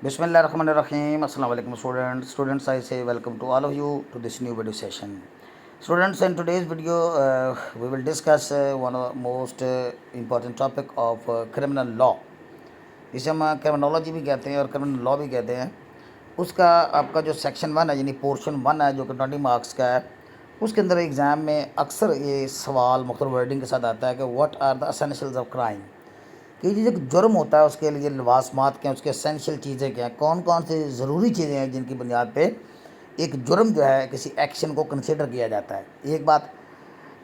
Bismillahirrahmanirrahim. Assalamu alaikum students. Students, I say welcome to all of you to this new video session. Students, in today's video, we will discuss one of the most important topic of criminal law. इसे हम criminology भी कहते हैं और criminal law भी कहते हैं। उसका आपका जो सेक्शन 1 है यानी पोर्शन 1 है जो कि 20 मार्क्स का है, उसके अंदर एग्ज़ाम में अक्सर ये सवाल मुख्तलिफ वर्डिंग के साथ आता है कि what are the essentials of crime, कि जो जुर्म होता है उसके लिए लवासमात क्या हैं, उसके एसेंशियल चीज़ें क्या हैं, कौन कौन सी ज़रूरी चीज़ें हैं जिनकी बुनियाद पे एक जुर्म जो है किसी एक्शन को कंसिडर किया जाता है। एक बात,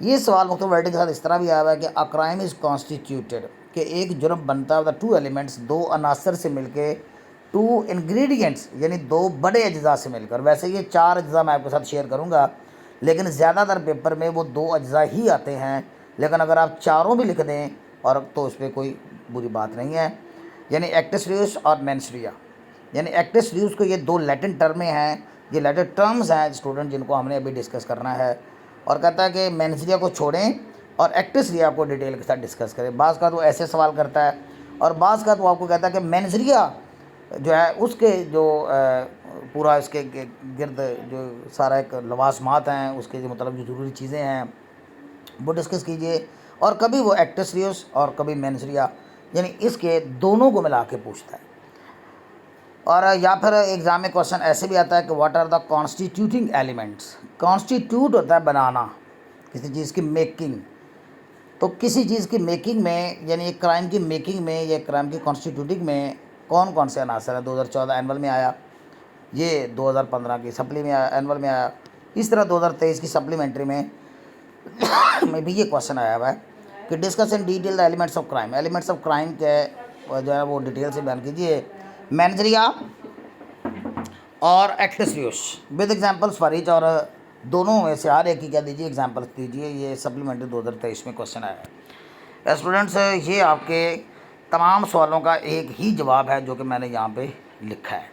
ये सवाल मुख्तलिफ वर्डिंग के साथ इस तरह भी आया हुआ है कि अ क्राइम इज़ कॉन्स्टिट्यूटेड, कि एक जुर्म बनता है टू एलिमेंट्स, दो अनासर से मिलके, टू इंग्रेडिएंट्स यानी दो बड़े अज्जा से मिलकर। वैसे ये 4 अज्जा मैं आपके साथ शेयर करूँगा, लेकिन ज़्यादातर पेपर में वो 2 अज्जा ही आते हैं, लेकिन अगर आप चारों भी लिख दें और तो उस पर कोई बुरी बात नहीं है। यानी एक्टस रियूस और मेंस रिया, यानी एक्टस रियूस को ये 2 लैटिन टर्में हैं, ये लैटिन टर्म्स हैं स्टूडेंट जिनको हमने अभी डिस्कस करना है। और कहता है कि मेंस रिया को छोड़ें और एक्टस रिया को डिटेल के साथ डिस्कस करें। बाज़ का तो ऐसे सवाल करता है और बाज़ का तो आपको कहता है कि मेंस रिया जो है उसके जो पूरा इसके गिर्द जो सारा एक लवासमात हैं, उसके जो मतलब जो ज़रूरी चीज़ें हैं वो डिस्कस कीजिए। और कभी वो एक्टस रियूस और कभी मेंस रिया, यानी इसके दोनों को मिला के पूछता है। और या फिर एग्ज़ाम में क्वेश्चन ऐसे भी आता है कि what are the constituting elements. Constitute होता है बनाना, किसी चीज़ की मेकिंग। तो किसी चीज़ की मेकिंग में यानी एक क्राइम की मेकिंग में या क्राइम की कॉन्स्टिट्यूटिंग में कौन कौन से अनासर है। 2014 एनुअल में आया, ये 2015 की सप्ली में आया, एनुअल में आया, इस तरह 2023 की सप्लीमेंट्री में भी ये क्वेश्चन आया हुआ है कि discuss in detail the elements of crime. Elements of crime के जो है वो डिटेल से बयान कीजिए। मेंस रिया और actus reus with examples for each, और दोनों में से हर एक की क्या दीजिए एग्जांपल्स दीजिए। ये सप्लीमेंट्री 2023 में क्वेश्चन आया है। स्टूडेंट्स, ये आपके तमाम सवालों का एक ही जवाब है जो कि मैंने यहाँ पे लिखा है।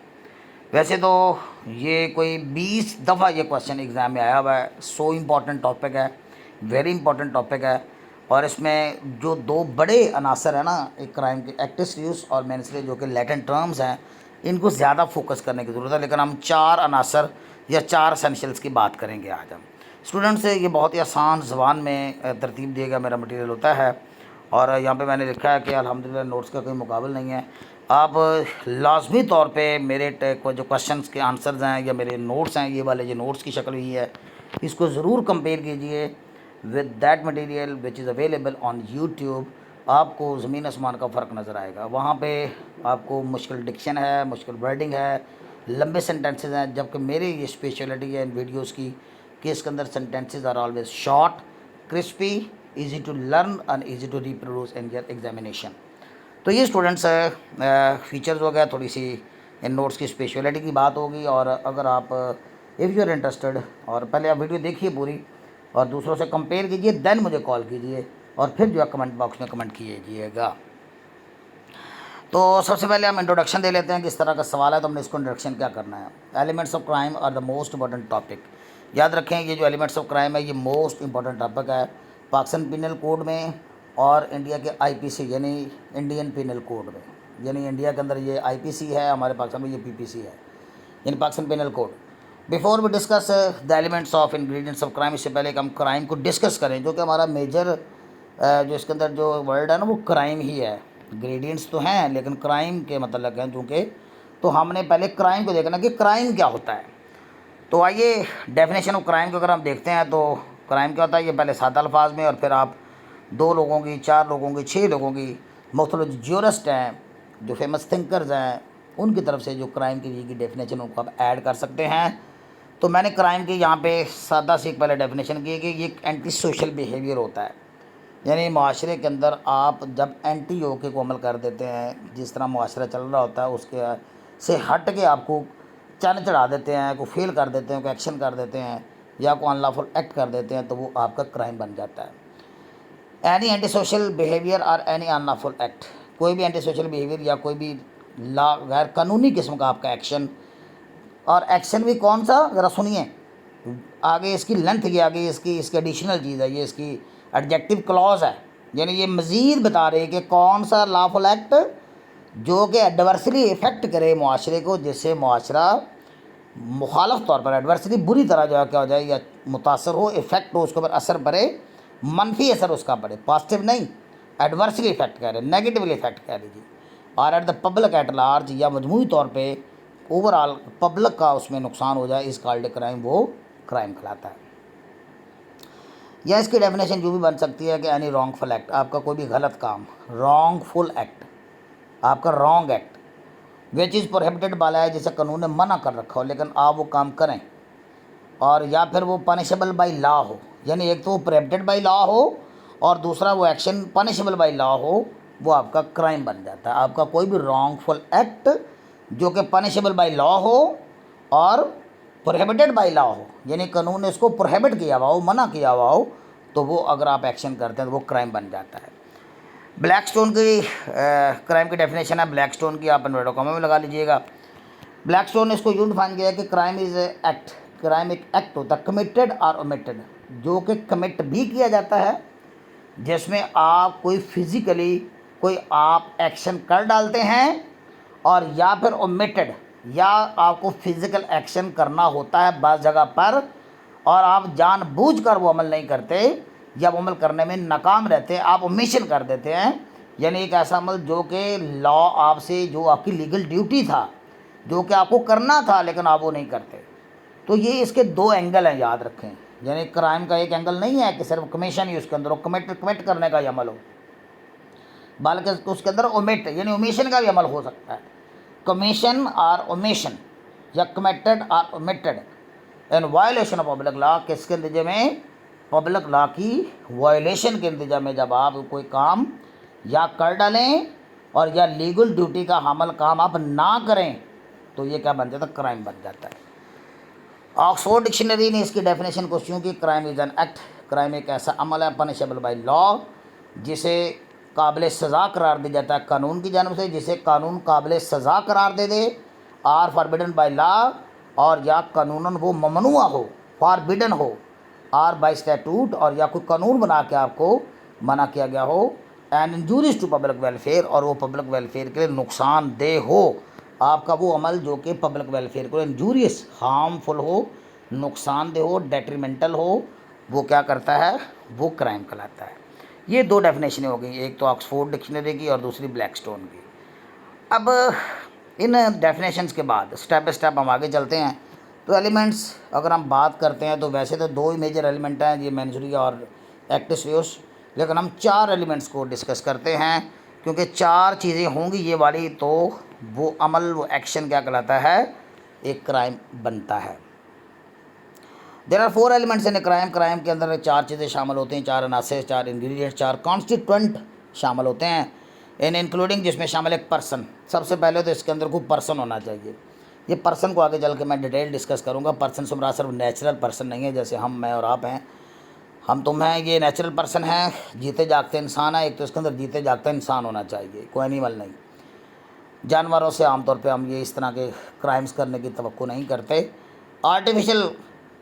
वैसे तो ये कोई 20 दफ़ा ये क्वेश्चन एग्ज़ाम में आया हुआ है। सो इम्पॉर्टेंट टॉपिक है, वेरी इंपॉर्टेंट टॉपिक है। और इसमें जो 2 बड़े अनासर हैं ना एक क्राइम के, एक्टस रियूस और मेंस रिया, जो कि लैटिन टर्म्स हैं, इनको ज़्यादा फोकस करने की ज़रूरत है। लेकिन हम 4 अनासर या 4 एसेंशियल्स की बात करेंगे आज हम। स्टूडेंट्स, ये बहुत ही आसान ज़बान में तरतीब दिया गया मेरा मटेरियल होता है। और यहाँ पे मैंने लिखा है कि अल्हम्दुलिल्लाह नोट्स का कोई मुकाबला नहीं है। आप लाजमी तौर पे मेरे जो क्वेश्चंस के आंसर्स हैं या मेरे नोट्स हैं, ये वाले जो नोट्स की शक्ल हुई है, इसको ज़रूर कंपेयर कीजिए with that material which is available on YouTube. आपको ज़मीन आसमान का फ़र्क नज़र आएगा। वहाँ पे आपको मुश्किल डिक्शन है, मुश्किल वर्डिंग है, लंबे सेंटेंसेस हैं, जबकि मेरी ये स्पेशलिटी है इन वीडियोस की कि इसके अंदर sentences are always short, crispy, easy to learn and easy to reproduce in your examination. तो ये स्टूडेंट्स फीचर्स हो गया, थोड़ी सी इन नोट्स की स्पेशलिटी की बात होगी। और अगर आप इफ़ यू आर इंटरेस्टेड, और पहले आप वीडियो देखिए पूरी और दूसरों से कंपेयर कीजिए, देन मुझे कॉल कीजिए और फिर जो है कमेंट बॉक्स में कमेंट कीजिएगा। तो सबसे पहले हम इंट्रोडक्शन दे लेते हैं कि इस तरह का सवाल है तो हमने इसको इंट्रोडक्शन क्या करना है। Elements of crime are the most important topic. याद रखें, ये जो एलिमेंट्स ऑफ क्राइम है ये मोस्ट इंपॉर्टेंट टॉपिक है पाकिस्तान पिनल कोड में और इंडिया के आईपीसी यानी इंडियन पिनल कोड में। यानी इंडिया के अंदर ये आईपीसी है, हमारे पाकिस्तान में ये पीपीसी है, यानी Pakistan penal code. Before we discuss the elements of ingredients of crime, इससे पहले कि हम क्राइम को डिस्कस करें, जो कि हमारा मेजर जो इसके अंदर जो वर्ड है ना वो क्राइम ही है। ग्रेडियंट्स तो हैं लेकिन क्राइम के मतलब हैं चूँकि, तो हमने पहले क्राइम को देखना कि क्राइम क्या होता है। तो आइए डेफिनेशन ऑफ क्राइम को अगर हम देखते हैं तो क्राइम क्या होता है, ये पहले 7 अल्फाज में और फिर आप 2 लोगों की, 4 लोगों की, 6 लोगों की, मुख्तलिफ ज्यूरिस्ट हैं, जो फेमस थिंकर्स हैं, उनकी तरफ से जो क्राइम की डेफिनेशन उनको आप ऐड कर सकते हैं। तो मैंने क्राइम की यहाँ पे सादा सी पहले डेफिनेशन की कि ये एंटी सोशल बिहेवियर होता है। यानी माशरे के अंदर आप जब एंटी ओके को अमल कर देते हैं, जिस तरह माशरा चल रहा होता है उसके से हट के आपको चन चढ़ा देते हैं, को फेल कर देते हैं, को एक्शन कर देते हैं या को अनलॉफुल एक्ट कर देते हैं, तो वो आपका क्राइम बन जाता है। एनी एंटी सोशल बिहेवियर और एनी अनलॉफुल एक्ट, कोई भी एंटी सोशल बिहेवियर या कोई भी गैर कानूनी किस्म का आपका एक्शन, और एक्शन भी कौन सा ज़रा सुनिए, आगे इसकी लेंथ के आगे इसकी एडिशनल चीज़ है, ये इसकी एडजेक्टिव क्लॉज है। यानी ये मज़ीद बता रहे हैं कि कौन सा लॉफुल एक्ट जो कि एडवर्सली इफ़ेक्ट करे मुआशरे को, जिससे मुआशरा मुखालफ तौर पर एडवर्सली बुरी तरह जो है क्या हो जाए या मुतासर हो, इफ़ेक्ट हो, उसके ऊपर असर पड़े, मनफी असर उसका पड़े, पॉजिटिव नहीं, एडवर्सली इफ़ेक्ट कह रहे, नेगेटिवली इफ़ेक्ट कह लीजिए, और at the public at large, या मजमूई तौर पे ओवरऑल पब्लिक का उसमें नुकसान हो जाए, इस कॉल्ड क्राइम, वो क्राइम कहलाता है। या इसकी डेफिनेशन जो भी बन सकती है कि एनी रॉन्गफुल एक्ट, आपका कोई भी गलत काम, रॉन्गफुल एक्ट, आपका रॉन्ग एक्ट, वे चीज़ प्रोहिबिटेड वाला है, जिसे कानून ने मना कर रखा हो लेकिन आप वो काम करें, और या फिर वो पनिशेबल बाय लॉ हो, यानी एक तो वो प्रोहिबिटेड बाय लॉ हो और दूसरा वो एक्शन पनिशेबल बाय लॉ हो, वो आपका क्राइम बन जाता है। आपका कोई भी रॉन्गफुल एक्ट जो कि पनिशेबल बाय लॉ हो और प्रोहिबिटेड बाय लॉ हो, यानी कानून ने इसको प्रोहिबिट किया हुआ हो, मना किया हुआ हो, तो वो अगर आप एक्शन करते हैं तो वो क्राइम बन जाता है। ब्लैक स्टोन की क्राइम की डेफिनेशन है, ब्लैक स्टोन की आप इन्वर्टेड कॉमा में लगा लीजिएगा। ब्लैक स्टोन ने इसको यूँ डिफाइन किया है कि क्राइम इज़ एक्ट, क्राइम एक एक्ट होता है कमिटेड और ओमिटेड, जो कि कमिट भी किया जाता है, जिसमें आप कोई फिज़िकली कोई आप एक्शन कर डालते हैं, और या फिर ओमिटेड, या आपको फिज़िकल एक्शन करना होता है बाज़ जगह पर और आप जानबूझकर वो अमल नहीं करते, या वो अमल करने में नाकाम रहते हैं, आप ओमिशन कर देते हैं, यानी एक ऐसा अमल जो कि लॉ आपसे, जो आपकी लीगल ड्यूटी था, जो कि आपको करना था लेकिन आप वो नहीं करते। तो ये इसके दो एंगल हैं, याद रखें। यानी क्राइम का एक एंगल नहीं है कि सिर्फ कमीशन ही उसके अंदर हो, कमिट करने का ही अमल हो, बल्कि उसके अंदर ओमिट यानी ओमिशन का भी अमल हो सकता है। कमीशन और ओमिशन या कमिटेड और omitted in violation of public law, किसके नतीजे में, पब्लिक लॉ की वायलेशन के नतीजे में जब आप कोई काम या कर डालें और या लीगल ड्यूटी का हमल काम आप ना करें, तो ये क्या बन जाता है, क्राइम बन जाता है। ऑक्सफोर्ड डिक्शनरी ने इसकी डेफिनेशन को यूँ कि crime is an act, crime एक ऐसा अमल है पनिशेबल बाय लॉ, जिसे काबिल सज़ा करार दिया जाता है कानून की जानब से, जिसे कानून काबिल सज़ा करार दे दे, आर फॉरबिडन बाय लॉ, और या कानूनन वो ममनुआ हो, फॉरबिडन हो, आर बाय स्टैट्यूट, और या कोई कानून बना के आपको मना किया गया हो, and injurious to public welfare, और वो पब्लिक वेलफेयर के लिए नुकसानदेह हो, आपका वो अमल जो कि पब्लिक वेलफेयर को इंजूरियस, हार्मफुल हो, नुकसानदेह हो, डेट्रीमेंटल हो, वो क्या करता है, वो क्राइम कहलाता है। ये दो डेफिनेशनें हो गई, एक तो ऑक्सफोर्ड डिक्शनरी की और दूसरी ब्लैक स्टोन की। अब इन डेफिनेशंस के बाद स्टेप बाय स्टेप हम आगे चलते हैं। तो एलिमेंट्स अगर हम बात करते हैं तो वैसे तो दो ही मेजर एलिमेंट हैं, ये मेंजरी और एक्टिस रियोस, लेकिन हम चार एलिमेंट्स को डिस्कस करते हैं, क्योंकि चार चीज़ें होंगी ये वाली, तो वो अमल, वो एक्शन क्या कहलाता है, एक क्राइम बनता है। There are 4 elements in a crime, crime के अंदर चार चीज़ें शामिल होती हैं, चार अनासर, चार इंग्रेडिएंट्स, चार कॉन्स्टिट्यूएंट शामिल होते हैं, इन इंक्लूडिंग, जिसमें शामिल एक पर्सन। सबसे पहले तो इसके अंदर कोई पर्सन होना चाहिए। ये पर्सन को आगे चल के मैं डिटेल डिस्कस करूँगा। पर्सन से सिर्फ नेचुरल पर्सन नहीं है, जैसे हम, मैं और आप हैं, हम तुम हैं, ये नेचुरल पर्सन है, जीते जागते इंसान है। एक तो इसके अंदर जीते जागते इंसान होना चाहिए, कोई एनिमल नहीं। जानवरों से आमतौर पे हम ये इस तरह के क्राइम्स करने की तवक्को नहीं करते। आर्टिफिशियल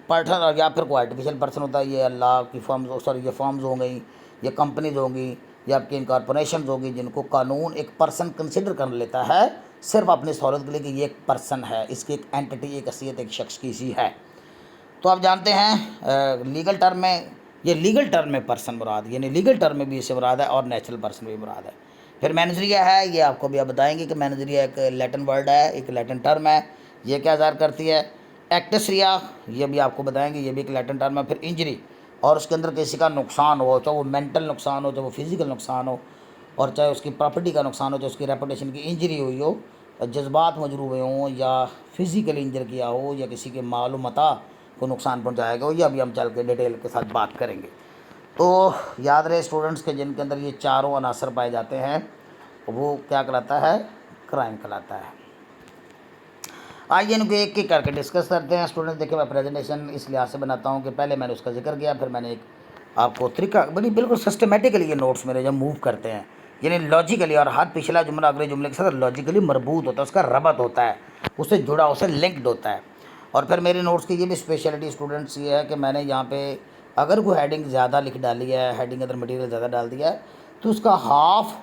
पर्सन, या फिर कोई आर्टिफिशियल पर्सन होता है, ये अल्लाह की फॉर्म्स, सॉरी ये फॉर्म्स हो गई, ये कंपनीज होंगी, या आपकी इनकॉर्पोरेशन होगी, जिनको कानून एक पर्सन कंसिडर कर लेता है सिर्फ अपनी सहूलत के लिए कि ये एक पर्सन है, इसकी एक एंटिटी, एक हैसियत, एक शख्स की सी है। तो आप जानते हैं लीगल टर्म में, ये लीगल टर्म में पर्सन मुराद, यानी लीगल टर्म में भी इससे मुराद है और नेचुरल पर्सन भी मुराद है। फिर मैनेजरिया है, ये आपको भी आप बताएंगे कि मैनेजरिया एक लैटिन वर्ड है, एक लैटिन टर्म है, ये क्या ज़ाहिर करती है। एक्टसरिया, ये भी आपको बताएंगे, ये भी एक लैटिन टर्म है। फिर इंजरी, और उसके अंदर किसी का नुकसान हो, चाहे वो मेंटल नुकसान हो, चाहे वो फिज़िकल नुकसान हो, और चाहे उसकी प्रॉपर्टी का नुकसान हो, चाहे उसकी रेपुटेशन की इंजरी हुई हो, जज्बात मजरूह हुए हों, या फिज़िकल इंजर किया हो, या किसी के माल मता को नुकसान पहुँचाएगा हो, यह भी हम चल के डिटेल के साथ बात करेंगे। तो याद रहे स्टूडेंट्स के, जिनके अंदर ये चारों अनासर पाए जाते हैं, वो क्या कहलाता है, क्राइम कहलाता है। आइए इनको एक एक करके डिस्कस करते हैं। स्टूडेंट्स देखिए, मैं प्रेजेंटेशन इस लिहाज से बनाता हूँ कि पहले मैंने उसका जिक्र किया, फिर मैंने एक आपको तरीका, बड़ी बिल्कुल सिस्टमेटिकली ये नोट्स मेरे जब मूव करते हैं, यानी लॉजिकली, और हर पिछला जुमला अगले जुमले के साथ लॉजिकली मरबूत होता है, उसका रबत होता है, उससे जुड़ा, उससे लिंक्ड होता है। और फिर मेरे नोट्स की ये भी स्पेशलिटी स्टूडेंट्स ये है कि मैंने यहाँ पे अगर कोई हेडिंग ज़्यादा लिख डाली है, हेडिंग के अंदर मटीरियल ज़्यादा डाल दिया है, तो उसका हाफ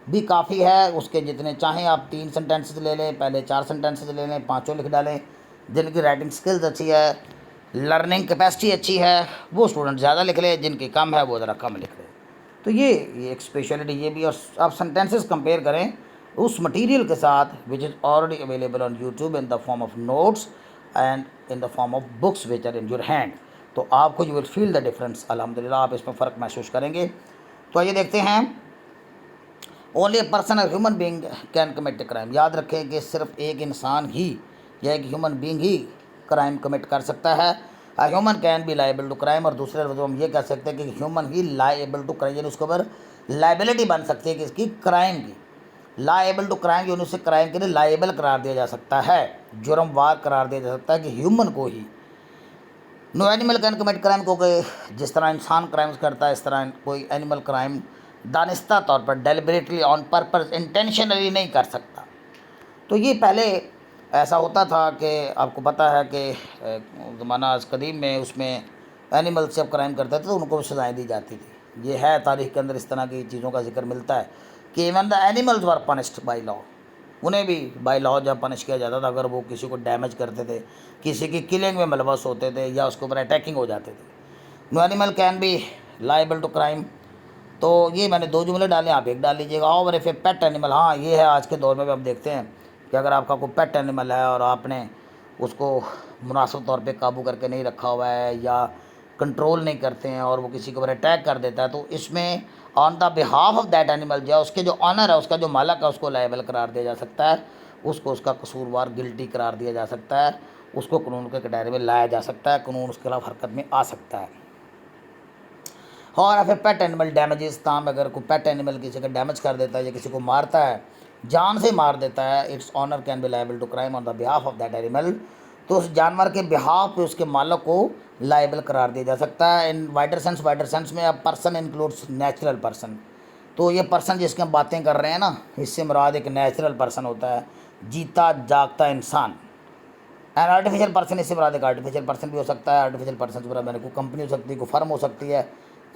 भी काफ़ी है, उसके जितने चाहें आप 3 सेंटेंसेस ले लें, पहले 4 सेंटेंसेस ले लें, पाँचों लिख डालें। जिनकी राइटिंग स्किल्स अच्छी है, लर्निंग कैपेसिटी अच्छी है, वो स्टूडेंट ज़्यादा लिख ले, जिनकी कम है वो ज़रा कम लिख ले। तो ये एक स्पेशलिटी ये भी। और आप सेंटेंसेस कंपेयर करें उस मटेरियल के साथ which is already available on YouTube in the form of notes and in the form of books which are in your hand, तो आपको you will feel the difference. अल्हम्दुलिल्लाह आप इसमें फ़र्क महसूस करेंगे। तो आइए देखते हैं। Only a person human being can commit crime. याद रखें कि सिर्फ एक इंसान ही या एक ह्यूमन बींग ही क्राइम कमिट कर सकता है। Human can be liable to crime, और दूसरे लफ्ज़ों हम ये कह सकते हैं कि ह्यूमन ही लाइबल टू क्राइम, यानी उसके ऊपर लाइबिलिटी बन सकती है कि इसकी क्राइम की। लाइबल टू क्राइम यानी उसे क्राइम के लिए लाइबल करार दिया जा सकता है, जुर्मवार करार दिया जा सकता है कि ह्यूमन को ही। No animal can commit crime, क्योंकि जिस तरह इंसान क्राइम्स करता है इस तरह कोई एनिमल क्राइम दानिस्ता तौर पर, डेलिबरेटली, ऑन पर्पस, इंटेंशनली नहीं कर सकता। तो ये पहले ऐसा होता था कि आपको पता है कि ज़माना कदीम में उसमें एनिमल से अब क्राइम करते थे तो उनको सजाएँ दी जाती थी। ये है तारीख़ के अंदर इस तरह की चीज़ों का जिक्र मिलता है कि even the animals were punished by law, उन्हें भी बाय लॉ जब पनिश किया जाता था अगर वो किसी को डैमेज करते थे, किसी की किलिंग में मुलव्वस होते थे या उसके ऊपर अटैकिंग हो जाते थे। No animal can be liable to crime. तो ये मैंने 2 जुमले डाले, आप एक डाल लीजिएगा। और इफ़ ए पेट एनिमल, हाँ ये है आज के दौर में भी हम देखते हैं कि अगर आपका कोई पेट एनिमल है और आपने उसको मुनासिब तौर पे काबू करके नहीं रखा हुआ है या कंट्रोल नहीं करते हैं और वो किसी के ऊपर अटैक कर देता है, तो इसमें on the behalf of that animal जो है उसके जो ऑनर है, उसका जो मालक है, उसको लायबल करार दिया जा सकता है, उसको उसका कसूरवार गिल्टी करार दिया जा सकता है, उसको कानून के दायरे में लाया जा सकता है, कानून उसके खिलाफ हरकत में आ सकता है। और फिर पेट एनिमल डैमेजेस, ताम अगर कोई पेट एनिमल किसी का डैमेज कर देता है या किसी को मारता है, जान से मार देता है, its owner can be liable to crime on the behalf of that animal, तो उस जानवर के बिहाफ पे उसके मालक को लायबल करार दिया जा सकता है। इन वाइडर सेंस में अब पर्सन इंक्लूड्स नेचुरल पर्सन, तो ये पर्सन जिसकी हम बातें कर रहे हैं ना, इससे मुराद एक नेचुरल पर्सन होता है, जीता जागता इंसान। एंड आर्टिफिशियल पर्सन, इससे मुराद एक आर्टिफिशियल पर्सन भी हो सकता है। आर्टिफिशियल पर्सन से मुराद मैंने कोई कंपनी हो सकती है, कोई फर्म हो सकती है,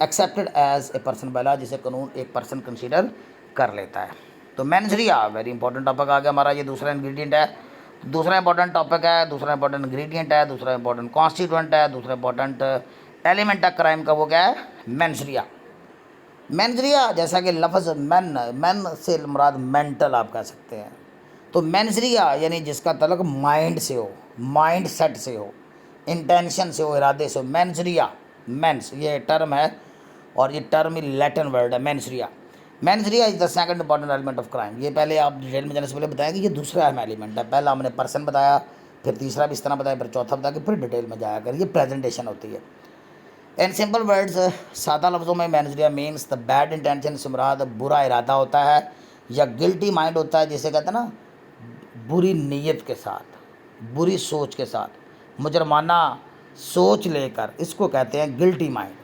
accepted as a person by law, जिसे कानून एक पर्सन कंसीडर कर लेता है। तो मेंजरिया वेरी इंपॉर्टेंट टॉपिक आ गया हमारा, ये दूसरा इंग्रेडिएंट है, दूसरा इंपॉर्टेंट टॉपिक है, दूसरा इंपॉर्टेंट इंग्रेडिएंट है, दूसरा इंपॉर्टेंट कॉन्स्टिट्यूएंट है, दूसरा इंपॉर्टेंट एलिमेंट है क्राइम का, वो क्या है? मेंजरिया। मेंजरिया जैसा कि लफ्ज़ मैन से मुराद मेंटल आप कह सकते हैं, तो मेंजरिया यानी जिसका तल्लुक माइंड से हो, माइंड सेट से हो, इंटेंशन से हो, इरादे से हो। मेंजरिया, मेंस ये टर्म है और ये टर्म ही लैटिन वर्ड है, मेंजरिया। मेंजरिया is the second important element of crime. ये पहले आप डिटेल में जाने से पहले बताया कि ये दूसरा अहम एलिमेंट है। पहला हमने पर्सन बताया, फिर तीसरा भी इस तरह बताया, फिर चौथा बताया, फिर डिटेल में जाया कर, ये प्रेजेंटेशन होती है। इन सिंपल वर्ड्स, सादा लफ्ज़ों में मेंजरिया मीन्स द बैड इंटेंशन से मुराद बुरा इरादा होता है या गिल्टी माइंड होता है, जिसे कहते हैं ना बुरी नीयत के साथ, बुरी सोच के साथ, मुजरमाना सोच लेकर, इसको कहते हैं गिल्टी माइंड।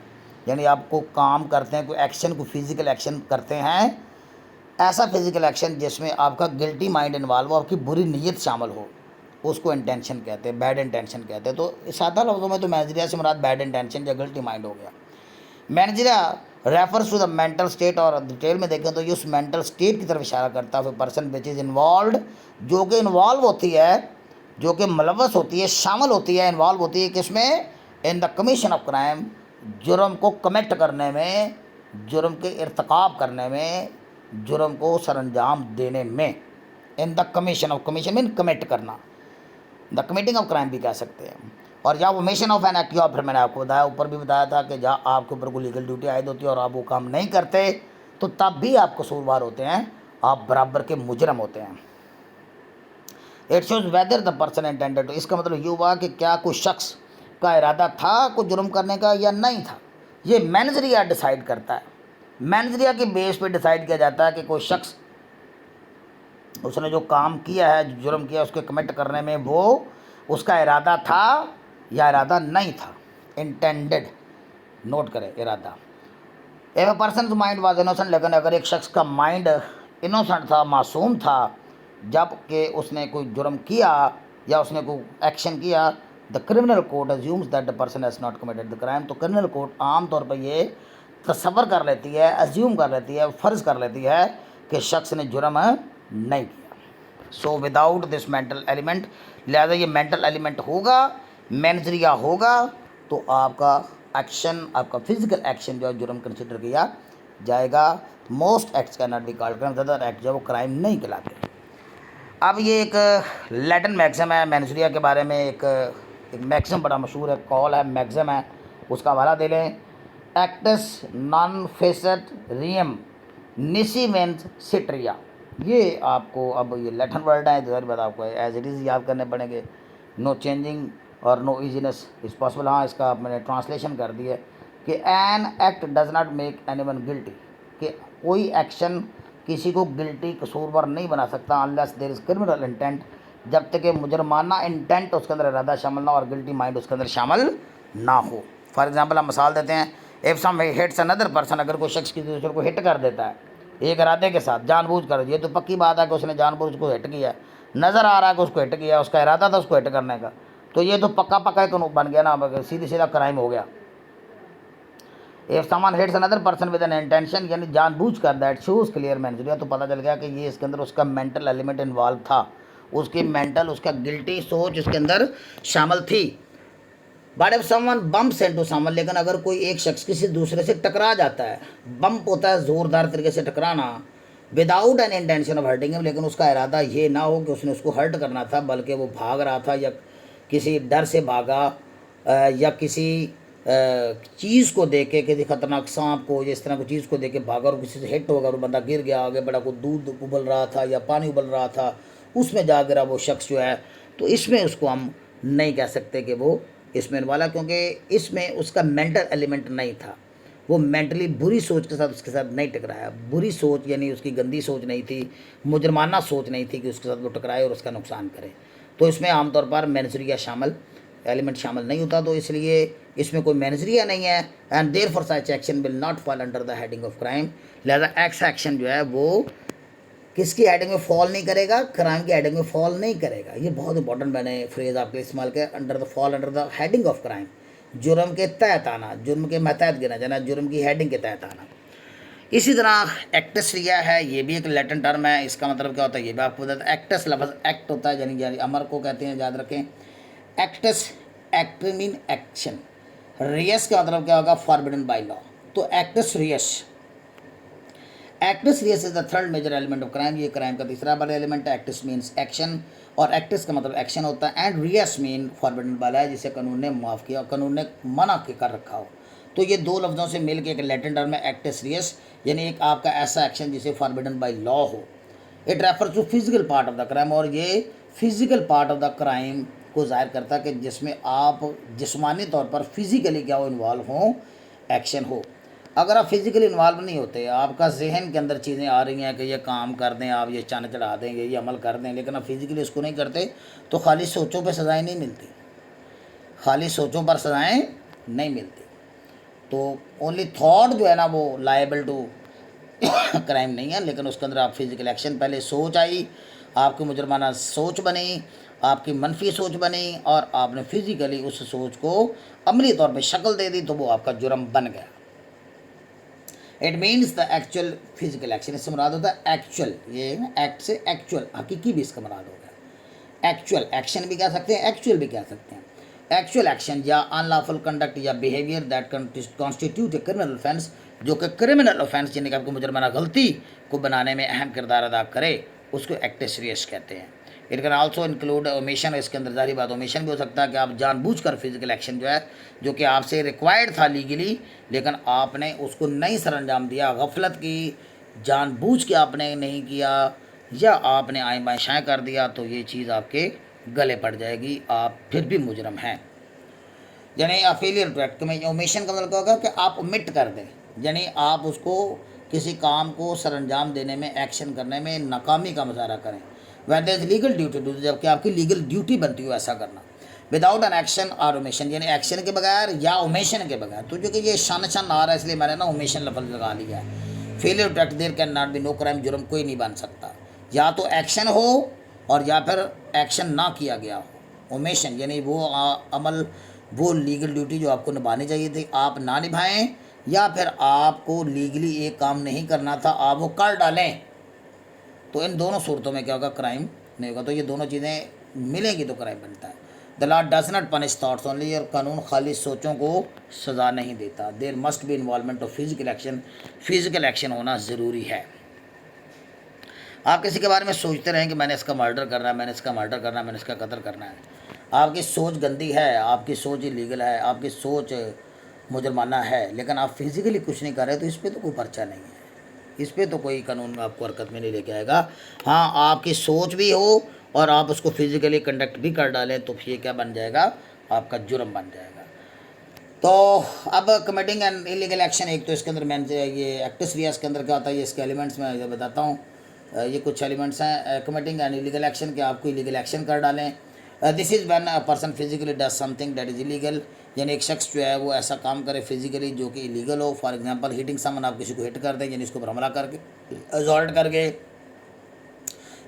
यानी आपको काम करते हैं, कोई एक्शन, कोई फिज़िकल एक्शन करते हैं, ऐसा फिज़िकल एक्शन जिसमें आपका गिल्टी माइंड इन्वॉल्व हो, आपकी बुरी नीयत शामिल हो, उसको इंटेंशन कहते हैं, बैड इंटेंशन कहते हैं। तो सादा लफ्ज़ों में तो मेंजरिया से मुराद बैड इंटेंशन या गिल्टी माइंड हो गया। Mens rea refers to the mental state, और डिटेल में देखें तो ये उस मेंटल स्टेट की तरफ इशारा करता है, पर्सन विच इज़ इन्वॉल्व, जो कि इन्वॉल्व होती है, जो कि मुलव्वस होती है, शामिल होती है, इन्वॉल्व होती है किसमें? In the commission of crime, जुर्म को कमिट करने में, जुर्म के इर्तिकाब करने में, जुर्म को सरअंजाम देने में। In the commission of, commission mean commit करना, द कमिटिंग ऑफ क्राइम भी कह सकते हैं। और या वो मिशन ऑफ एन एक्ट, या फिर मैंने आपको बताया, ऊपर भी बताया था कि जहाँ आपके ऊपर कोई लीगल ड्यूटी आयद होती है और आप वो काम नहीं करते तो तब भी आप कसूरवार होते हैं, आप बराबर के मुजरम होते हैं। It shows whether the person intended to, इसका मतलब ये हुआ कि क्या कोई शख्स का इरादा था कोई जुर्म करने का या नहीं था, ये मेंजरिया डिसाइड करता है। मेंजरिया के बेस पे डिसाइड किया जाता है कि कोई शख्स, उसने जो काम किया है, जुर्म किया, उसके कमिट करने में वो उसका इरादा था या इरादा नहीं था, इंटेंडेड, नोट करें इरादा। F person mind was innocent, लेकिन अगर एक शख्स का माइंड इनोसेंट था, मासूम था, जब कि उसने कोई जुर्म किया या उसने कोई एक्शन किया, the criminal court assumes that the person has not committed the crime, तो क्रिमिनल कोर्ट आम तौर पर ये तसव्वुर कर लेती है, अज्यूम कर लेती है, फ़र्ज़ कर लेती है कि शख्स ने जुर्म नहीं किया। So without this mental element, लिहाजा ये मेंटल एलिमेंट होगा, मैनेजरिया होगा, तो आपका एक्शन, आपका फिजिकल एक्शन जो है जुर्म कंसिडर किया जाएगा। Most acts can not be called crime, ज़्यादातर एक्ट जो है वो क्राइम नहीं कहलाते। अब ये एक लैटिन मैक्सिम है मैनेजरिया के बारे में, एक मैक्सिम बड़ा मशहूर है, कॉल है, मैक्सिम है, उसका हवाला दे लें। Acts non facet रियम निसीमेंस सिट्रिया। ये आपको अब ये लैटिन वर्ड है, इधर बात आपको एज इट इज़ याद करने पड़ेंगे। नो चेंजिंग और नो इजीनेस इज़ पॉसिबल। हाँ, इसका मैंने ट्रांसलेशन कर दिया कि an act does not make anyone guilty, कि कोई एक्शन किसी को गिल्टी, कसूरवार नहीं बना सकता unless there is criminal intent, जब तक कि मुजरमाना इंटेंट उसके अंदर इरादा शामिल ना और गिल्टी माइंड उसके अंदर शामिल ना हो। फॉर एग्जांपल हम मिसाल देते हैं, if some hits another person, अगर कोई शख्स किसी दूसरे को हिट कर देता है एक इरादे के साथ, जानबूझ कर, ये तो पक्की बात है कि उसने जानबूझ को हिट किया, नज़र आ रहा है कि उसको हिट किया, उसका इरादा था उसको हिट करने का, तो ये तो पक्का पक्का एक बन गया ना, सीधी सीधा क्राइम हो गया। If someone hits another person with an intention, यानी जानबूझ कर, दैट शोज क्लियर मैनेजरिया, तो पता चल गया कि ये इसके अंदर उसका मेंटल एलिमेंट इन्वॉल्व था, उसकी मेंटल, उसका गिल्टी सोच उसके अंदर शामिल थी। But if someone bumps into someone, लेकिन अगर कोई एक शख्स किसी दूसरे से टकरा जाता है, बम्प होता है ज़ोरदार तरीके से टकराना, without an intention of hurting him, लेकिन उसका इरादा ये ना हो कि उसने उसको हर्ट करना था, बल्कि वो भाग रहा था या किसी डर से भागा, या किसी चीज़ को देख के, किसी खतरनाक सांप को या इस तरह की चीज़ को देख के भागा और किसी से हिट होगा और बंदा गिर गया, आगे बड़ा को दूध उबल रहा था या पानी उबल रहा था, उसमें जा गिरा वो शख्स जो है, तो इसमें उसको हम नहीं कह सकते कि वो इसमें वाला, क्योंकि इसमें उसका मेंटल एलिमेंट नहीं था, वो मेंटली बुरी सोच के साथ उसके साथ नहीं टकराया। बुरी सोच यानी उसकी गंदी सोच नहीं थी, मुजरमाना सोच नहीं थी कि उसके साथ वो टकराए और उसका नुकसान करे, तो इसमें आमतौर पर मैनेजरिया शामिल एलिमेंट शामिल नहीं होता, तो इसलिए इसमें कोई मैनेजरिया नहीं है। And therefore such action will not fall under the heading of crime, लिहाजा एक्स एक्शन जो है वो किसकी हेडिंग में फॉल नहीं करेगा, क्राइम की हेडिंग में फॉल नहीं करेगा। ये बहुत इंपॉर्टेंट मैंने फ्रेज आपके इस्तेमाल किया, under the fall under the heading of crime, जुर्म के तहत आना, जुर्म के मतहत गिना जाना, जुर्म की हेडिंग के तहत आना। इसी तरह एक्टस रिया है, ये भी एक लैटिन टर्म है, इसका मतलब क्या होता है ये भी आपको बताता है। एक्टस लफ्ज़ एक्ट होता है, यानी अमर को कहते हैं, याद रखें। Actus, act mean action. Reus का मतलब क्या होगा, फॉरबिडन बाय लॉ, तो actus reus, actus reus is the third major element of crime, ये क्राइम का तीसरा बड़ा एलिमेंट है। एक्टस मीन्स एक्शन, और एक्टस का मतलब एक्शन होता है, and reus mean forbidden by law, जिसे कानून ने माफ़ किया, कानून ने मना कर रखा हो, तो ये दो लफ्ज़ों से मिल के एक लैटिन टर्म है एक्टस रियस, यानी एक आपका ऐसा एक्शन जिसे फॉरबिडन बाय लॉ हो। It refers to physical part of the crime, और ये physical part of the crime को जाहिर करता है कि जिसमें आप जिस्मानी तौर पर फिजिकली क्या हो, इन्वॉल्व हो, एक्शन हो। अगर आप फिजिकली इन्वॉल्व नहीं होते, आपका जहन के अंदर चीज़ें आ रही हैं कि ये काम कर दें, आप ये चन चढ़ा देंगे, ये अमल कर दें, लेकिन आप फिजिकली इसको नहीं करते, तो खाली सोचों पर सज़ाएँ नहीं मिलती, खाली सोचों पर सज़ाएँ नहीं मिलती। तो ओनली थॉट जो है ना वो लायबल टू क्राइम नहीं है, लेकिन उसके अंदर आप फिजिकल एक्शन, पहले सोच आई, आपकी मुजरमाना सोच बनी, आपकी मनफी सोच बनी, और आपने फिजिकली उस सोच को अमली तौर पे शक्ल दे दी, तो वो आपका जुर्म बन गया। It means the actual physical action, इससे मुराद होता है एक्चुअल, ये एक्ट से एक्चुअल, हकीकी भी इसका मुराद होगा। एक्चुअल एक्शन भी कह सकते हैं, एक्चुअल भी कह सकते हैं। एक्चुअल एक्शन या अनलॉफुल कंडक्ट या behaviour that constitute a criminal offence, जो कि क्रिमिनल ऑफेंस यानी कि आपको मुजरमाना गलती को बनाने में अहम किरदार अदा करे, उसको एक्ट सीरियस कहते हैं। It can also include omission, इसके अंदर जारी बात ओमिशन भी हो सकता है कि आप जानबूझकर फिजिकल एक्शन जो है, जो कि आपसे रिक्वायर्ड था लीगली, लेकिन आपने उसको नहीं सर अंजाम दिया, गफलत की, जानबूझ के आपने नहीं किया, या आपने आए बाएँ शाएँ कर दिया, तो ये चीज़ आपके गले पड़ जाएगी, आप फिर भी मुजरम हैं। यानी फेलियर टू एक्ट में ओमिशन का मतलब क्या होगा कि आप ओमिट कर दें, यानी आप उसको किसी काम को सर अंजाम देने में, एक्शन करने में नाकामी का मुजाहरा करें। When there is legal duty to, जबकि आपकी लीगल ड्यूटी बनती हो ऐसा करना। विदाउट एन एक्शन और ओमिशन, यानी एक्शन के बगैर या ओमिशन के बगैर, तो जो कि ये शान आ रहा है इसलिए मैंने ना ओमिशन लफ्ज़ लगा लिया है। Failure to act there can not be no crime, जुर्म कोई नहीं बन सकता, या तो एक्शन हो और या फिर एक्शन ना किया गया हो। ओमिशन यानी वो अमल, वो लीगल ड्यूटी जो आपको निभानी चाहिए थी आप ना निभाएं, या फिर आपको लीगली एक काम नहीं करना था, आप वो कर डालें, तो इन दोनों सूरतों में क्या होगा, क्राइम नहीं होगा। तो ये दोनों चीज़ें मिलेंगी तो क्राइम बनता है। The law does not punish thoughts only, और कानून खाली सोचों को सज़ा नहीं देता। There must be involvement of physical action, physical action होना ज़रूरी है। आप किसी के बारे में सोचते रहें कि मैंने इसका मर्डर करना है, मैंने इसका मर्डर करना है, मैंने इसका कत्ल करना है, आपकी सोच गंदी है, आपकी सोच इलीगल है, आपकी सोच मुजरमाना है, लेकिन आप फिज़िकली कुछ नहीं कर रहे, तो इस पर तो कोई पर्चा नहीं है, इस पर तो कोई कानून आपको हरकत में नहीं लेके आएगा। हाँ, आपकी सोच भी हो और आप उसको फिज़िकली कंडक्ट भी कर डालें तो ये क्या बन जाएगा, आपका जुर्म बन जाएगा। तो अब कमिटिंग एंड इलीगल एक्शन, एक तो इसके अंदर मैंने ये एक्टस रियाज के अंदर क्या होता है, ये इसके एलिमेंट्स मैं बताता हूँ। ये कुछ एलिमेंट्स हैं कमिटिंग एंड इलीगल एक्शन के, आपको इलीगल एक्शन कर डालें। This is when a person physically does something that is illegal, यानी एक शख्स जो है वो ऐसा काम करे फिजिकली जो कि इलीगल हो। फॉर एग्जांपल हिटिंग समन, आप किसी को हिट कर दें, यानी इसको हमला करके, असॉल्ट करके,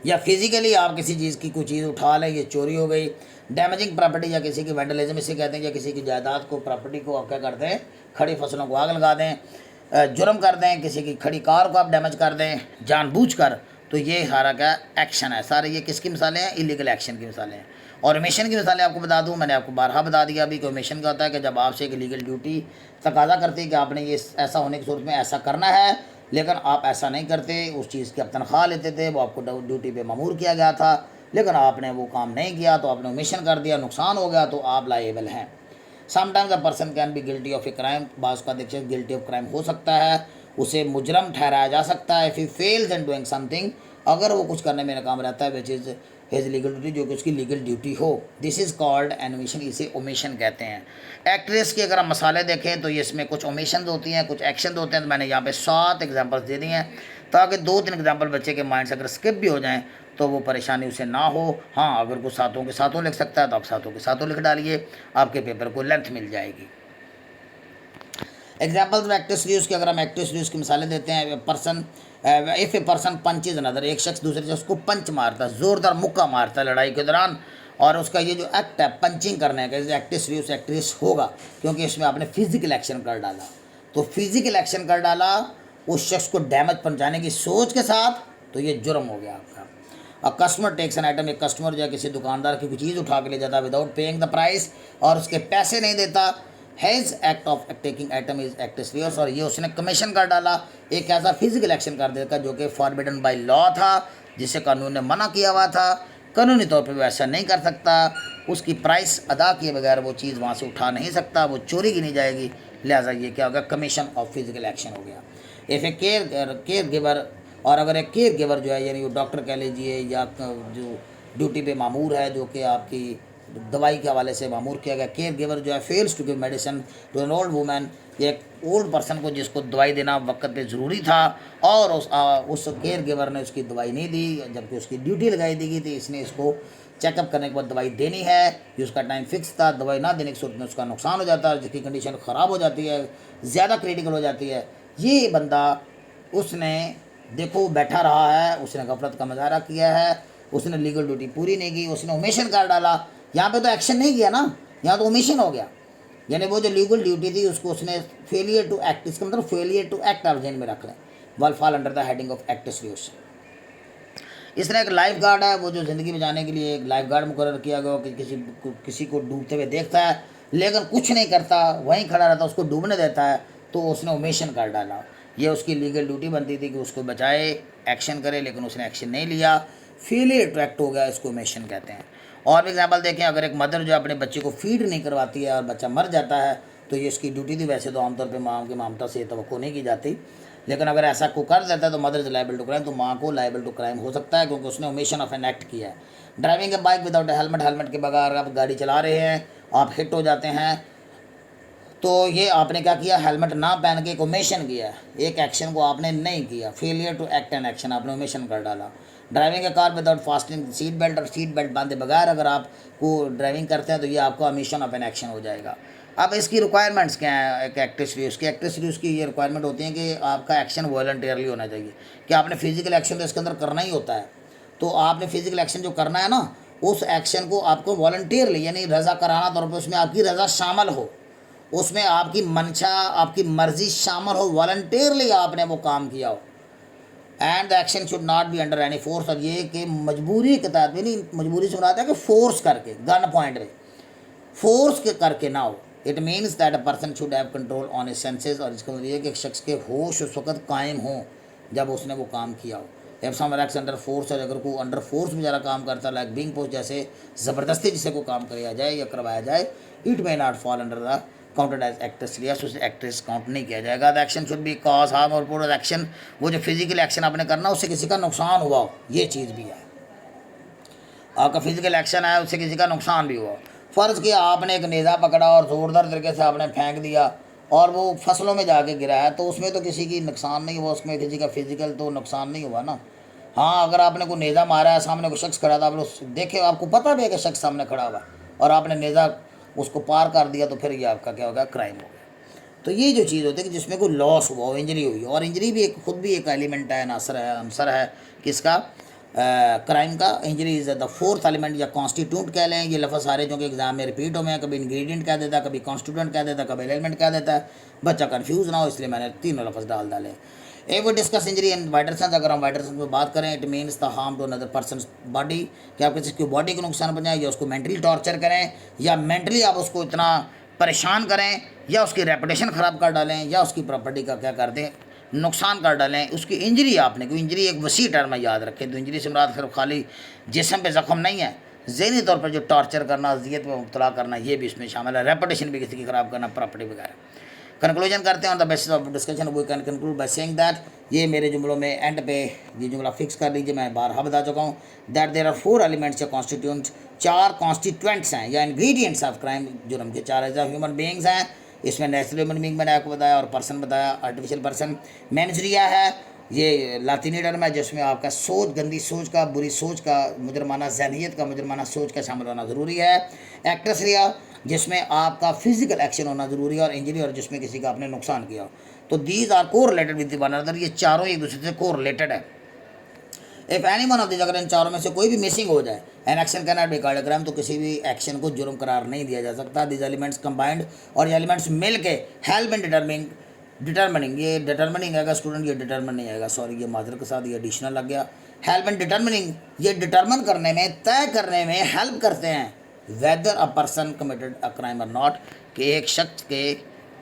या फिजिकली आप किसी चीज़ की कोई चीज़ उठा लें, ये चोरी हो गई। डैमेजिंग प्रॉपर्टी, या किसी की वैंडलिज्म इसे कहते हैं, या किसी की जायदाद को, प्रॉपर्टी को आप क्या करते हैं, खड़ी फसलों को आग लगा दें, जुर्म कर दें, किसी की खड़ी कार को आप डैमेज कर दें जानबूझकर, तो ये सारा क्या एक्शन है। सारे ये किसकी मिसालें हैं, इलीगल एक्शन की मिसालें हैं। और ओमिशन की मिसालें आपको बता दूं, मैंने आपको बारहा बता दिया अभी कि ओमिशन क्या होता है कि जब आपसे एक लीगल ड्यूटी तकाजा करती है कि आपने ये ऐसा होने की सूरत में ऐसा करना है, लेकिन आप ऐसा नहीं करते, उस चीज़ की आप तनख्वाह लेते थे, वो आपको ड्यूटी पे मामूर किया गया था, लेकिन आपने वो काम नहीं किया, तो आपने ओमिशन कर दिया, नुकसान हो गया, तो आप लायबल हैं। Sometimes a person can be guilty of a crime, बाज़ का देखिए गिल्टी ऑफ क्राइम हो सकता है, उसे मुजरम ठहराया जा सकता है। If he fails in doing something, अगर वो कुछ करने में नाकाम रहता है, which is his legal duty, जो कि उसकी लीगल ड्यूटी हो, this is called an omission, इसे ओमिशन कहते हैं। एक्ट्रेस के अगर हम मसाले देखें तो ये इसमें कुछ ओमिशन होती हैं, कुछ एक्शन होते हैं। तो मैंने यहाँ पे 7 एग्जांपल्स दे दिए हैं, ताकि 2-3 एग्जांपल बच्चे के माइंड से अगर स्किप भी हो जाएं तो वो परेशानी उसे ना हो। हाँ, अगर वो सातों के सातों लिख सकता है तो आप सातों के सातों लिख डालिए, आपके पेपर को लेंथ मिल जाएगी। एग्जाम्पल्स में एक्टिव यूज़ की अगर हम एक्टिव यूज़ की मिसालें देते हैं, person if a person punches another, एक शख्स दूसरे शख्स को पंच मारता है, ज़ोरदार मुक्का मारता है लड़ाई के दौरान, और उसका ये जो एक्ट है पंचिंग करने का, एक्टिव यूज़ एक्ट्रेस होगा, क्योंकि इसमें आपने फिजिकल एक्शन कर डाला। तो फिजिकल एक्शन कर डाला उस शख्स को डैमेज पहुँचाने की सोच के साथ, तो ये जुर्म हो गया आपका। A customer takes an item, एक कस्टमर जो है किसी दुकानदार की कोई चीज़ उठा के ले जाता विदाउट पेइंग द प्राइस, और उसके पैसे नहीं देता, has act of taking item is active, और ये उसने कमीशन कर डाला, एक ऐसा फिजिकल एक्शन कर देगा जो कि फॉरबिडन बाय लॉ था, जिसे कानून ने मना किया हुआ था, कानूनी तौर पे वो ऐसा नहीं कर सकता, उसकी प्राइस अदा किए बगैर वो चीज़ वहाँ से उठा नहीं सकता, वो चोरी गिनी जाएगी, लिहाजा ये क्या होगा, कमीशन ऑफ फिजिकल एक्शन हो गया। इफ़ ए केयर गिवर, और अगर एक केयर गिवर जो है, यानी वो डॉक्टर कह लीजिए या जो ड्यूटी पे मामूर है, जो कि आपकी दवाई के हवाले से मामूर किया गया, केयर गिवर जो है fails to give medicine to an old women, एक ओल्ड पर्सन को जिसको दवाई देना वक्त पे ज़रूरी था, और उस केयर गिवर ने उसकी दवाई नहीं दी, जबकि उसकी ड्यूटी लगाई दी गई थी, इसने इसको चेकअप करने के बाद दवाई देनी है, कि उसका टाइम फिक्स था, दवाई ना देने की सूरत में उसका नुकसान हो जाता है, जिसकी कंडीशन ख़राब हो जाती है, ज़्यादा क्रिटिकल हो जाती है। ये बंदा, उसने देखो बैठा रहा है, उसने गफलत का मुजाहरा किया है, उसने लीगल ड्यूटी पूरी नहीं की, उसने ओमिशन कर डाला, यहाँ पे तो एक्शन नहीं किया ना, यहाँ तो ओमिशन हो गया, यानी वो जो लीगल ड्यूटी थी उसको उसने फेलियर टू एक्ट, इसका मतलब फेलियर टू एक्ट आप जेन में रख लें, वल fall under the heading of active use. इसने एक लाइफ गार्ड है, वो जो ज़िंदगी बचाने के लिए एक लाइफ गार्ड मुकर्रर किया गया कि किसी को डूबते हुए देखता है लेकिन कुछ नहीं करता, वहीं खड़ा रहता, उसको डूबने देता है, तो उसने ओमिशन कर डाला। ये उसकी लीगल ड्यूटी बनती थी कि उसको बचाए, एक्शन करे, लेकिन उसने एक्शन नहीं लिया, फेलियर टू एक्ट हो गया, इसको ओमिशन कहते हैं। और भी एग्जाम्पल देखें, अगर एक मदर जो अपने बच्चे को फीड नहीं करवाती है और बच्चा मर जाता है, तो ये इसकी ड्यूटी थी। वैसे तो आमतौर पर माँ की ममता से तवक्को नहीं की जाती, लेकिन अगर ऐसा को कर देता है तो mother is liable to crime, तो माँ को लायबल टू क्राइम हो सकता है, क्योंकि उसने ओमिशन ऑफ एन एक्ट किया है। ड्राइविंग ए बाइक विदाउट ए हेलमेट, हेलमेट के बगैर आप गाड़ी चला रहे हैं, आप हिट हो जाते हैं, तो ये आपने क्या किया, हेलमेट ना पहन के एक ओमिशन किया है, एक एक्शन को आपने नहीं किया, failure to act an action, आपने ओमिशन कर डाला। Driving a car without fastening seat belt, और सीट बेल्ट बांधे बगैर अगर आप को ड्राइविंग करते हैं तो ये आपका ओमिशन ऑफ एन एक्शन हो जाएगा। अब इसकी रिक्वायरमेंट्स क्या है, एक एक्टिव यूज़ की, एक्टिव यूज़ की ये रिक्वायरमेंट होती है कि आपका एक्शन वॉलंटियरली होना चाहिए, कि आपने फिजिकल एक्शन तो इसके अंदर करना ही होता है, तो आपने फिजिकल एक्शन जो करना है ना, उस एक्शन को आपको वॉलंटियरली, यानी रज़ा कराना तौर पर उसमें आपकी रज़ा शामिल हो, उसमें आपकी मंशा, आपकी मर्ज़ी शामिल हो, वॉलंटियरली आपने वो काम किया हो, and the action should not be under any force, और ये कि मजबूरी के तहत भी नहीं, मजबूरी से मुराद है कि फोर्स करके, गन पॉइंट में फोर्स के करके ना हो। It means that a person should have control on his senses, और इसका मतलब ये कि एक शख्स के होश उस वक्त कायम हो जब उसने वो काम किया हो। एफ सम एक्स अंडर फोर्स, और अगर को अंडर फोर्स में ज़रा काम करता है, लाइक बीइंग पोस्ट, जैसे ज़बरदस्ती जिसे को काम कराया जाए या करवाया जाए, it may not fall under the counted as actus reus, उसे एक्ट्रेस काउंट नहीं किया जाएगा। The action should be cause harm, और पूरा एक्शन, वो जो फिजिकल एक्शन आपने करना उससे किसी का नुकसान हुआ हो, ये चीज़ भी है। आपका फिजिकल एक्शन है उससे किसी का नुकसान भी हुआ। फ़र्ज़ किया आपने एक नेज़ा पकड़ा और ज़ोरदार तरीके से आपने फेंक दिया और वो फसलों में जाके गिरा है, तो उसमें तो किसी की नुकसान नहीं हुआ, उसमें किसी का फिजिकल तो नुकसान नहीं हुआ ना। हाँ, अगर आपने कोई नेज़ा मारा है, सामने कोई शख्स खड़ा था, आपने देखे, आपको पता भी है कि शख्स सामने खड़ा हुआ और आपने नेज़ा उसको पार कर दिया, तो फिर ये आपका क्या होगा, क्राइम हो गया। तो ये जो चीज़ होती है कि जिसमें कोई लॉस हुआ हो, इंजरी हुई, और इंजरी भी एक खुद भी एक एलिमेंट है, आंसर है किसका, क्राइम का। Injury is the fourth element या कॉन्स्टिट्यूट कह लें। ये लफ्ज़ सारे जो कि एग्जाम में रिपीट हो गए हैं, कभी इंग्रेडिएंट कह देता है, कभी कॉन्स्टिट्यूएंट कह देता है, कभी एलिमेंट कह देता है, बच्चा कंफ्यूज ना हो इसलिए मैंने तीनों लफ्ज़ डाले। ए वो discuss injury and wider sense, अगर हम वाइटर सेंस में बात करें, it means the harm to another person body, कि आप किसी की बॉडी को नुकसान पहुँचाएं, या उसको मेंटली टॉर्चर करें, या मेंटली आप उसको इतना परेशान करें, या उसकी रेपुटेशन ख़राब कर डालें, या उसकी प्रॉपर्टी का क्या कर दें, नुकसान कर डालें। उसकी इंजरी आपने, क्योंकि इंजरी एक वसी टर्म है, याद रखें। तो इंजरी से मुराद सिर्फ खाली जिस्म पे ज़ख्म नहीं है, ज़हनी तौर पर जो टॉर्चर करना, अजियत में मुब्तला करना, ये भी इसमें शामिल है। रेपुटेशन भी किसी की ख़राब करना, प्रॉपर्टी वगैरह। कंक्लूजन करते हैं on the basis of discussion, we can conclude by saying that, ये मेरे जुमलों में एंड पे ये जुमला फिक्स कर लीजिए, मैं बारहा बता चुका हूँ, दैट देयर आर 4 एलिमेंट्स या कॉन्स्टिट्यूंट, 4 कॉन्स्टिट्यूएंट्स हैं या इंग्रेडिएंट्स ऑफ क्राइम, जुर्म के 4 एज ह्यूमन बीइंग्स हैं। इसमें नेचुरल ह्यूमन बीइंग मैंने आपको बताया, और पर्सन बताया, आर्टिफिशियल पर्सन। मेंजरिया है, ये लातीनी टर्म है जिसमें आपका सोच, गंदी सोच का, बुरी सोच का, मुजरमाना जहनीत का, मुजरमाना सोच का शामिल होना ज़रूरी है। एक्ट्रेस रिया, जिसमें आपका फिजिकल एक्शन होना ज़रूरी है, और इंजरी, और जिसमें किसी का आपने नुकसान किया। तो दीज आर को रिलेटेड विद वन अनदर, ये चारों एक दूसरे से को रिलेटेड है। If any one of this, अगर इन चारों में से कोई भी मिसिंग हो जाए, an action can not be called a crime, तो किसी भी एक्शन को जुर्म करार नहीं दिया जा सकता। दिस एलिमेंट्स कंबाइंड, और ये एलिमेंट्स मिल के हेल्प इन डिटर्मिनिंग, ये डिटर्मिनिंग आएगा स्टूडेंट, ये डिटर्मिन नहीं आएगा, सॉरी, ये माजर के साथ ये एडिशनल लग गया। हेल्प इन डिटर्मिनिंग, ये डिटर्मिन करने में, तय करने में हेल्प करते हैं weather a person committed a crime और नॉट, कि एक शख्स के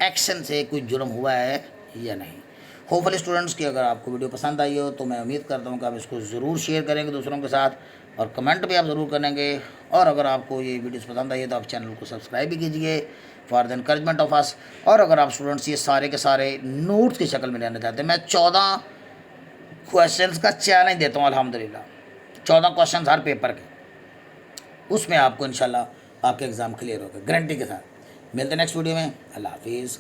एक्शन से कोई जुर्म हुआ है या नहीं। होपफुली स्टूडेंट्स की अगर आपको वीडियो पसंद आई हो तो मैं उम्मीद करता हूँ कि आप इसको ज़रूर शेयर करेंगे दूसरों के साथ, और कमेंट भी आप ज़रूर करेंगे। और अगर आपको ये वीडियोस पसंद आई है तो आप चैनल को सब्सक्राइब भी कीजिए for the encouragement of us. और अगर आप स्टूडेंट्स ये सारे के सारे नोट्स की शक्ल में लेना चाहते हैं, मैं 14 क्वेश्चंस का चैलेंज देता हूँ अल्हम्दुलिल्लाह, 14 क्वेश्चन हर पेपर के, उसमें आपको इंशाल्लाह आपके एग्ज़ाम क्लियर होगा गारंटी के साथ। मिलते हैं नेक्स्ट वीडियो में। अल्लाह हाफिज़।